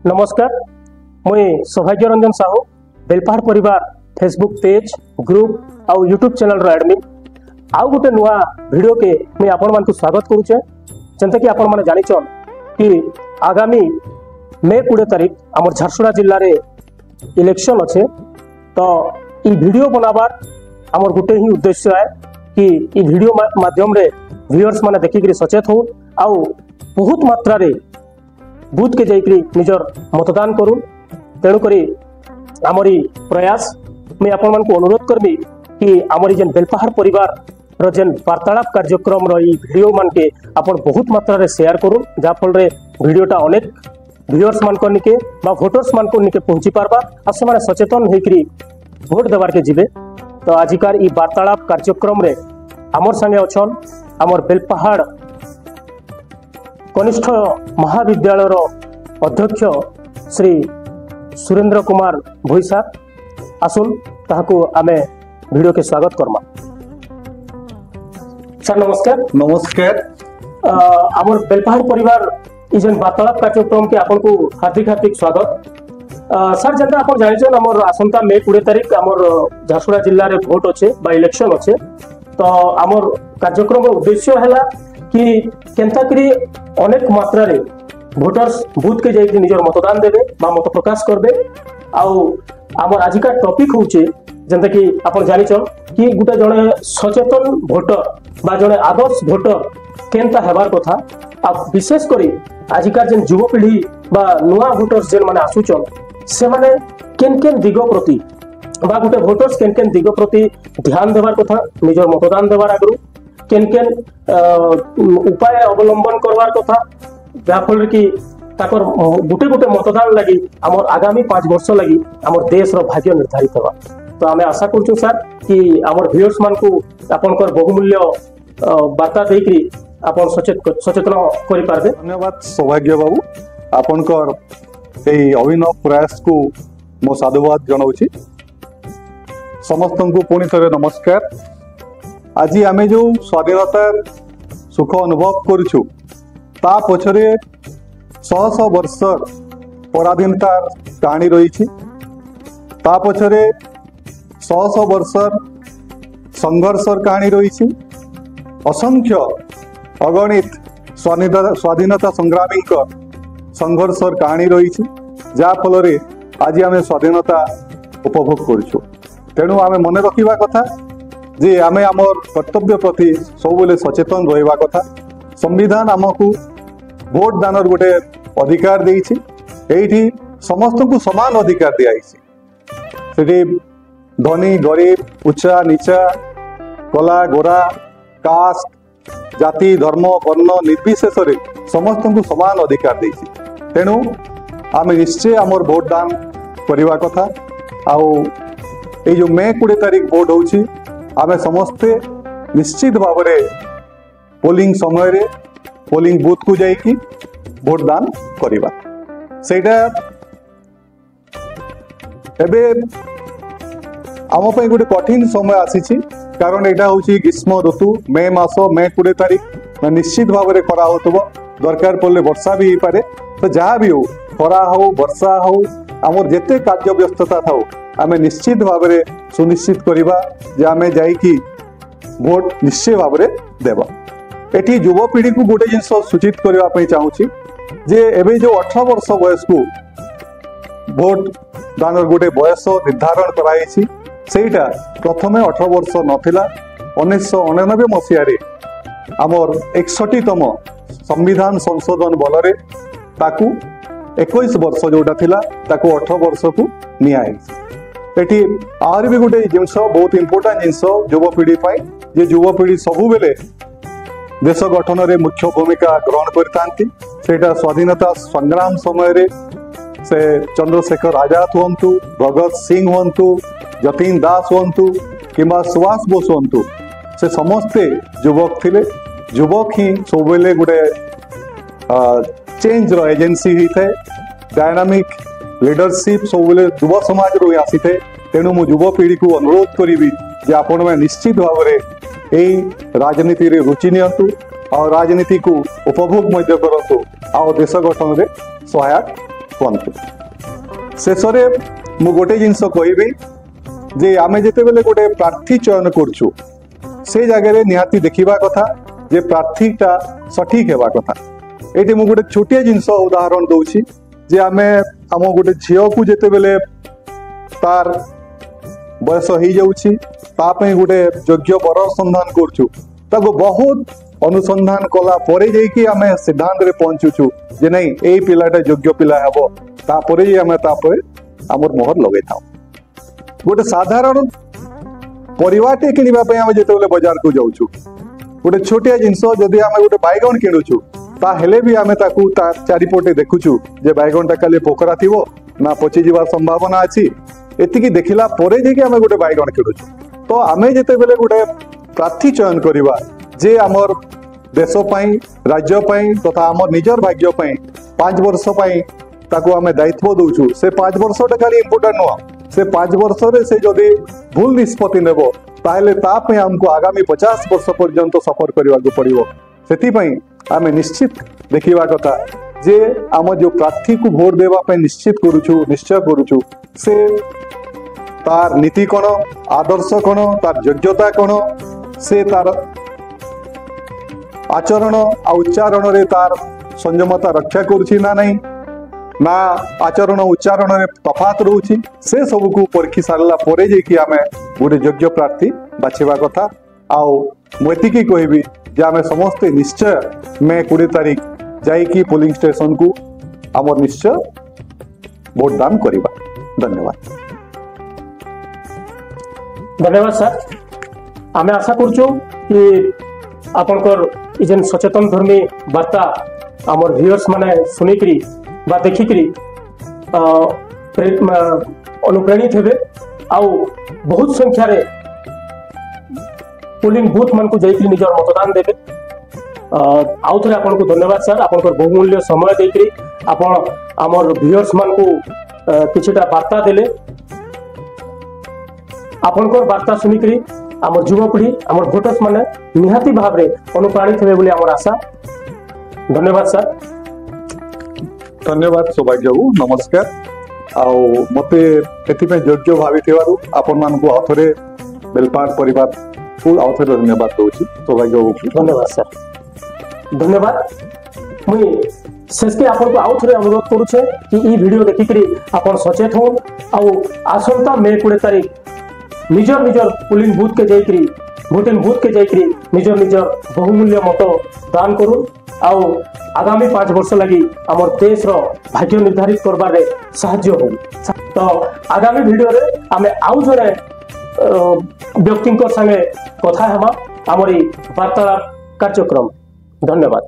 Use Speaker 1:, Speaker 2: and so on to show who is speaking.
Speaker 1: नमस्कार मुई सौभाग्य रंजन साहू बेलपहाड़ परिवार फेसबुक पेज ग्रुप आउ यूट्यूब चैनल रो एडमिन आउ गोटे नुआ वीडियो के मुई आपण मान को स्वागत करूचे। जेंता कि आपण माने जानिछन कि आगामी मे 20 तारीख हमर झारसुगुड़ा जिल्ला रे इलेक्शन अच्छे। तो ई वीडियो बनाबार हमर गोटे ही उद्देश्य है कि ई वीडियो माध्यम रे व्यूअर्स माने देखि कि सचेत हो आउ बहुत मात्रा रे बूथ के जाइकरी निजर मतदान करूँ। तेणुक आमरी प्रयास मैं आपण मान को अनुरोध करबी कि आमरी जेन बेलपहाड़ परिवार रो जेन वार्तालाप कार्यक्रम रो ई वीडियो मान के आपण बहुत मात्रा रे शेयर करूँ, जा फल रे वीडियोटा अनेक व्यूअर्स मान को निके बा वोटर्स मान को निके पहुंची पारबा आ से माने सचेतन होइकरी वोट देबार के जिबे। तो आजिकार ई वार्तालाप कार्यक्रम रे हमर संगे अछन हमर बेलपहाड़ कनिष्ठ महाविद्यालय अध्यक्ष श्री सुरेंद्र कुमार भोईसा। आसुन ताहाको आमे वीडियो के स्वागत करमा। सर नमस्कार।
Speaker 2: नमस्कार।
Speaker 1: हमर बेलपहाड़ परिवार ई जेन वार्तालाप कार्यक्रम के आपन को हार्दिक हार्दिक स्वागत। सर जेंता आपन जानिछन हमर आसंता मे 20 तारीख हमर झारसुगुड़ा जिल्ला रे वोट अच्छे बा इलेक्शन अच्छे। तो हमर कार्यक्रम रो उद्देश्य हैला कि केनता करी अनेक मात्रा रे वोटर्स बूथ के जाइकरी निजर मतदान देबे बा मत प्रकाश करबे। आउ हमर आजिका टॉपिक होचे जेंता कि आपण जानिछन कि गुटे जणे सचेतन वोटर बा जणे आदर्श वोटर केनता हेबार कथा। आ विशेष करी आजिका जेन युवपीढ़ी बा नुआ वोटर्स जेन माने आसुचन से माने केन केन दिग प्रति बा गुटे वोटर्स केन केन दिग प्रति ध्यान देबार कथा निजर मतदान देबार आगरु केन केन उपाय अवलंबन करवार कथा, जाफल कि ताकर गुटे गुटे मतदान लगी हमर आगामी 5 वर्ष लगी हमर देश रो भाग्य निर्धारित होगा। तो आमे आशा करछु सर कि हमर व्यूअर्स मान को आपनकर बहुमूल्य वार्ता देकरी आपन सचेतन करि पारबे।
Speaker 2: धन्यवाद सौभाग्य बाबू, आपनकर एई अभिनव प्रयास को मो साधुवाद जनाउछि। समस्त को पुणी थरे नमस्कार। आज आमे जो स्वाधीनतार सुख अनुभव करूछु ता पछरे 100 वर्ष पराधीनतार कहानी रही। ता पछरे 100 वर्षर संघर्षर कहानी रही। असंख्य अगणित स्वाधीनता संग्रामी संघर्षर कहानी रही, जा फल रे आज आमे स्वाधीनता उपभोग करूछु। तेणु आमे मन रखिबा कथा जे आमे आमर कर्तव्य प्रति सबुले सचेतन रहिबा कथा। संविधान आमको भोट दानर गोटे अधिकार देइछि। एठी समस्त को समान अधिकार दियाइछि। सेठी धनी गरीब उच्चा नीचा कला गोरा कास्ट जाति धर्म वर्ण निर्विशेष रे समस्त को समान अधिकार देइछि। तेणु आमे निश्चय आमर भोट दान करिबा कथा। आउ ए जो मे 20 तारीख भोट होछि आमे समस्ते निश्चित भाव में पोलिंग समय रे पोलिंग बूथ को जाइकी भोट दान करिबा। सेटा एबे आम पे गोटे कठिन समय आसीछि, कारण एटा होछि ग्रीष्म ऋतु। मे मास मे 20 तारीख निश्चित भाव में खरा होतबो, दरकार पड़ले वर्षा भी हो पारे। तो जहाँ भी हो खरा हो वर्षा हो आमर जेते कार्य व्यस्तता थाओ आमे निश्चित भाव में सुनिश्चित करिबा जे आमे जाइकी भोट निश्चय भाव में देबा। एठी युवपीढ़ी को गोटे जिनस सूचित करबा पई चाहूछि जे एबे जो 18 वर्ष बयस को भोट दानर गोटे बयस निर्धारण कराइछि सेटा प्रथमे 18 वर्ष नथिला। 1999 मसीह रे आमर 61तम संविधान संशोधन बलरे ताकू 21 वर्ष जोटा थिला ताकू 18 वर्ष को नियाइछि। एठी आर भी गोटे जिनस बहुत इंपोर्टेंट जिनस युवपीढ़ी पाई जे युवपीढ़ी सबु बेले देश गठन रे मुख्य भूमिका ग्रहण करतांती। सेटा स्वाधीनता संग्राम समय रे से चंद्रशेखर आजाद हुंतु, भगत सिंह हुंतु, जतीन दास हुंतु किंबा सुभाष बोस हुंतु, से समस्ते युवक थिले। युवक ही सब बेले गोटे चेंज रो एजेंसी ही थे। डायनामिक लीडरशिप सब बेले युव समाज रो आसी थे। तेणु मु युवपीढ़ी को अनुरोध करी जे आपण में निश्चित भाव में यही राजनीति रे रुचि नियंतु और राजनीति को उपभोग मध्य करंतु आ देश गठन रे सहायक କୁହନ୍ତୁ। ଶେଷରେ ମୁଁ ଗୋଟେ ଜିନିଷ କହିବି ଯେ ଆମେ ଯେତେବେଳେ ଗୋଟେ ପ୍ରାର୍ଥୀ ଚୟନ କରୁଛୁ ସେ ଜାଗାରେ ନିହାତି ଦେଖିବା କଥା ଯେ ପ୍ରାର୍ଥୀଟା ସଠିକ ହେବା କଥା। ଏଠି ମୁଁ ଗୋଟେ ଛୋଟିଆ ଜିନିଷ ଉଦାହରଣ ଦଉଛି ଯେ ଆମେ ଆମ ଗୋଟେ ଝିଅକୁ ଯେତେବେଳେ ତାର ବୟସ ହେଇଯାଉଛି ତା ପାଇଁ ଗୋଟେ ଯୋଗ୍ୟ ବର ସନ୍ଧାନ କରୁଛୁ ତାକୁ ବହୁତ ଅନୁସନ୍ଧାନ କଲା ପରେ ଯାଇକି ଆମେ ସିଦ୍ଧାନ୍ତରେ ପହଞ୍ଚୁଛୁ ଯେ ନାଇଁ ଏଇ ପିଲାଟା ଯୋଗ୍ୟ ପିଲା ହେବ ତାପରେ ଆମେ ତାପରେ ଆମର ମୋହର ଲଗେଇଥାଉ। ଗୋଟେ ସାଧାରଣ ପରିବାରଟେ କିଣିବା ପାଇଁ ଆମେ ଯେତେବେଳେ ବଜାରକୁ ଯାଉଛୁ ଗୋଟେ ଛୋଟିଆ ଜିନିଷ ଯଦି ଆମେ ଗୋଟେ ବାଇଗଣ କିଣୁଛୁ ତାହେଲେ ବି ଆମେ ତାକୁ ତା ଚାରିପଟେ ଦେଖୁଛୁ ଯେ ବାଇଗଣଟା କାଲି ପୋକରା ଥିବ ନା ପଚି ଯିବାର ସମ୍ଭାବନା ଅଛି। ଏତିକି ଦେଖିଲା ପରେ ଯାଇକି ଆମେ ଗୋଟେ ବାଇଗଣ କିଣୁଛୁ। ତ ଆମେ ଯେତେବେଳେ ଗୋଟେ ପ୍ରାର୍ଥୀ ଚୟନ କରିବା ଯେ ଆମର ଦେଶ ପାଇଁ ରାଜ୍ୟ ପାଇଁ ତଥା ଆମର ନିଜର ଭାଗ୍ୟ ପାଇଁ 5 ବର୍ଷ ପାଇଁ ତାକୁ ଆମେ ଦାୟିତ୍ୱ ଦଉଛୁ ସେ 5 ବର୍ଷଟା ଖାଲି ଇମ୍ପୋର୍ଟାଣ୍ଟ ନୁହଁ ସେ 5 ବର୍ଷରେ ସେ ଯଦି ଭୁଲ ନିଷ୍ପତ୍ତି ନେବ ତାହେଲେ ତା ପାଇଁ ଆମକୁ ଆଗାମୀ 50 ବର୍ଷ ପର୍ଯ୍ୟନ୍ତ ସଫର କରିବାକୁ ପଡିବ। ସେଥିପାଇଁ ଆମେ ନିଶ୍ଚିତ ଦେଖିବା କଥା ଯେ ଆମ ଯୋଉ ପ୍ରାର୍ଥୀକୁ ଭୋଟ ଦେବା ପାଇଁ ନିଶ୍ଚୟ କରୁଛୁ ସେ ତାର ନୀତି କଣ ଆଦର୍ଶ କଣ ତାର ଯୋଗ୍ୟତା କଣ ସେ ତାର ଆଚରଣ ଆଉ ଉଚ୍ଚାରଣରେ ତାର ସଂଯମତା ରକ୍ଷା କରୁଛି ନା ନାହିଁ ନା ଆଚରଣ ଉଚ୍ଚାରଣରେ ତଫାତ ରହୁଛି ସେ ସବୁକୁ ପରୀକ୍ଷି ସାରିଲା ପରେ ଯାଇକି ଆମେ ଗୋଟେ ଯୋଗ୍ୟ ପ୍ରାର୍ଥୀ ବାଛିବା କଥା। ଆଉ ମୁଁ ଏତିକି କହିବି ଯେ ଆମେ ସମସ୍ତେ ନିଶ୍ଚୟ ମେ 20 ତାରିଖ ଯାଇକି ପୋଲିଂ ଷ୍ଟେସନକୁ ଆମର ନିଶ୍ଚୟ ଭୋଟ ଦାନ କରିବା। ଧନ୍ୟବାଦ।
Speaker 1: धन्यवाद सर। आमे आशा करूँ कि आपनकर जेन सचेतन धर्मी वार्ता आमर व्यूअर्स माने सुनिकरी बा देखिकरी अनुप्राणित हेबे आउ बहुत संख्या रे पोलिंग बूथ मान को जाइकरी निजर मतदान देबे। आउ थरे आपन को धन्यवाद सर आपनकर बहुमूल्य समय देकरी आपन आमर व्यूअर्स मान को किछटा वार्ता देले। आपनकर वार्ता सुनिकरी आमर युवपीढ़ी आमर भोटर्स माने निहाती भाव रे अनुप्राणित हेबे बोली आमर आशा। धन्यवाद सर।
Speaker 2: धन्यवाद सौभाग्य बाबू नमस्कार। आउ मते एथिपे योग्य भावी थिवारु आपन मान को आथरे बेलपाट परिवार को आथरे धन्यवाद दोछि सौभाग्य बाबू।
Speaker 1: धन्यवाद सर। धन्यवाद। मुई शेष के आपन को आउ थरे अनुरोध करू छे कि ई वीडियो देखिकरी आपन सचेत हो आउ आसंता मे 20 तारीख निजर निजर पोलिंग बूथ के जाइकरी भोटिंग बूथ के जाइकरी निजर निजर बहुमूल्य मत दान करू आउ आगामी 5 वर्ष लगी आमर देश रो भाग्य निर्धारित करबार रे सहाय्य हो। तो आगामी वीडियो रे आमे आउ जरे व्यक्ति संगे कथा हेमा आमरी वार्तालाप कार्यक्रम। धन्यवाद।